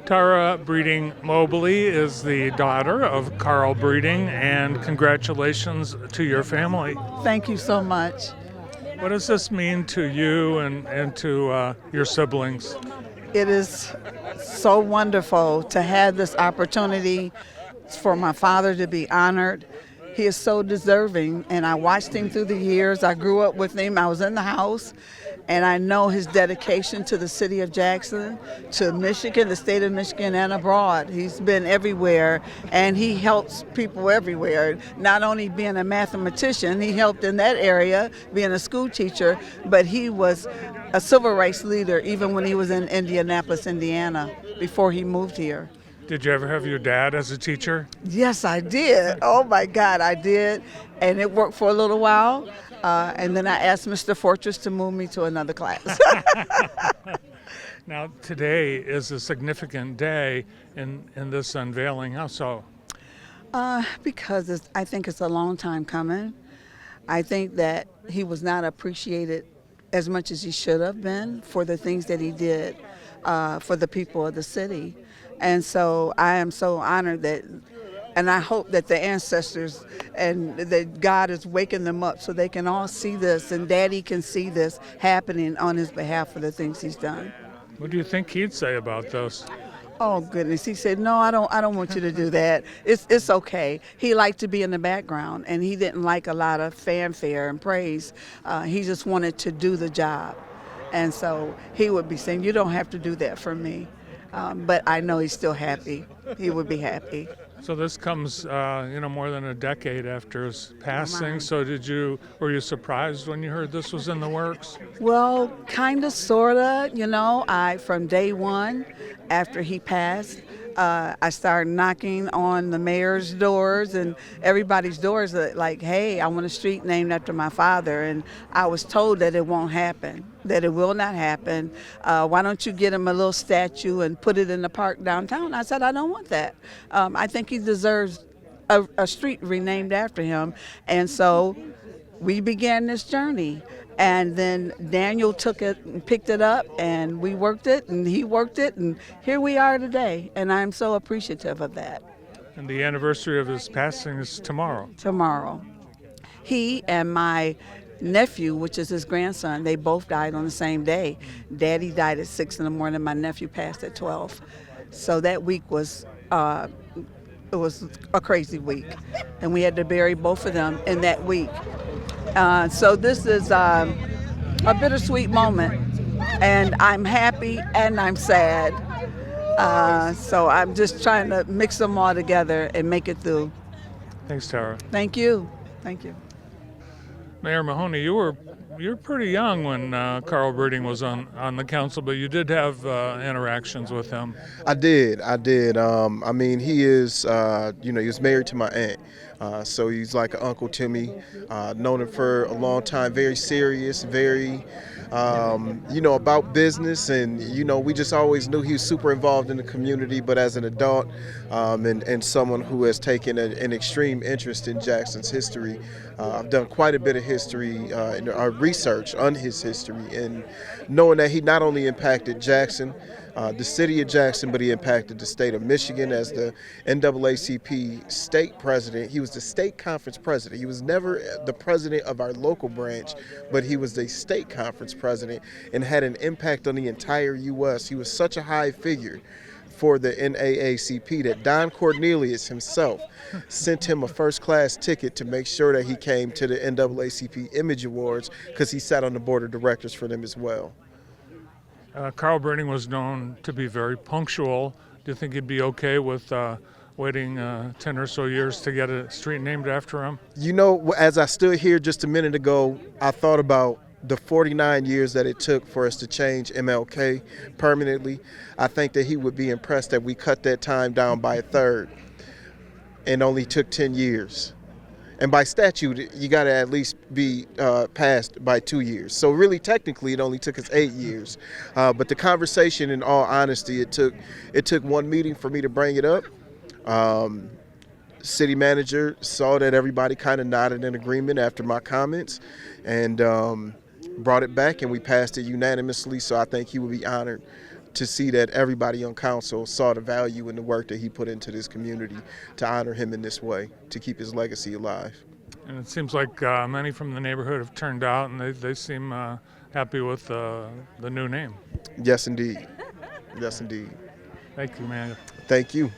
Tara Breeding Mobley is the daughter of Carl Breeding, and congratulations to your family. Thank you so much. What does this mean to you and to your siblings? It is so wonderful to have this opportunity for my father to be honored. He is so deserving, and I watched him through the years. I grew up with him. I was in the house, and I know his dedication to the city of Jackson, to Michigan, the state of Michigan, and abroad. He's been everywhere, and he helps people everywhere. Not only being a mathematician, he helped in that area, being a school teacher, but he was a civil rights leader even when he was in Indianapolis, Indiana, before he moved here. Did you ever have your dad as a teacher? Yes, I did. Oh my God, I did. And it worked for a little while. And then I asked Mr. Fortress to move me to another class. Now, today is a significant day in this unveiling. How so? Because I think it's a long time coming. I think that he was not appreciated as much as he should have been for the things that he did for the people of the city. And so I am so honored that, and I hope that the ancestors and that God is waking them up so they can all see this and Daddy can see this happening on his behalf for the things he's done. What do you think he'd say about this? Oh goodness, he said, no, I don't want you to do that. It's okay. He liked to be in the background and he didn't like a lot of fanfare and praise. He just wanted to do the job. And so he would be saying, you don't have to do that for me. But I know he's still happy. He would be happy. So this comes, more than a decade after his passing. Right. So were you surprised when you heard this was in the works? Well, kind of, sort of. From day one after he passed, I started knocking on the mayor's doors and everybody's doors like, hey, I want a street named after my father. And I was told that it won't happen, that it will not happen. Why don't you get him a little statue and put it in the park downtown? I said, I don't want that. I think he deserves a street renamed after him. And so we began this journey. And then Daniel took it and picked it up, and we worked it, and he worked it, and here we are today. And I'm so appreciative of that. And the anniversary of his passing is tomorrow. Tomorrow. He and my nephew, which is his grandson, they both died on the same day. Daddy died at 6 in the morning. My nephew passed at 12. So that week was it was a crazy week, and we had to bury both of them in that week. So this is a bittersweet moment, and I'm happy and I'm sad. So I'm just trying to mix them all together and make it through. Thanks, Tara. Thank you. Thank you. Mayor Mahoney, you were pretty young when Carl Breeding was on the council, but you did have interactions with him. I did. He is, he was married to my aunt. So he's like an uncle to me. Known him for a long time, very serious, very, about business. And, we just always knew he was super involved in the community, but as an adult and someone who has taken an extreme interest in Jackson's history. I've done quite a bit of history and research on his history, and knowing that he not only impacted Jackson, the city of Jackson, but he impacted the state of Michigan as the NAACP state president. He was the state conference president. He was never the president of our local branch, but he was the state conference president and had an impact on the entire U.S. He was such a high figure for the NAACP that Don Cornelius himself sent him a first-class ticket to make sure that he came to the NAACP Image Awards because he sat on the board of directors for them as well. Carl Breeding was known to be very punctual. Do you think he'd be okay with waiting 10 or so years to get a street named after him? As I stood here just a minute ago, I thought about the 49 years that it took for us to change MLK permanently. I think that he would be impressed that we cut that time down by a third and only took 10 years. And by statute, you got to at least be passed by 2 years. So really, technically, it only took us 8 years. But the conversation, in all honesty, it took one meeting for me to bring it up. City manager saw that everybody kind of nodded in agreement after my comments, and brought it back, and we passed it unanimously. So I think he would be honored to see that everybody on council saw the value in the work that he put into this community to honor him in this way, to keep his legacy alive. And it seems like many from the neighborhood have turned out, and they seem happy with the new name. Yes, indeed. Yes, indeed. Thank you, man. Thank you.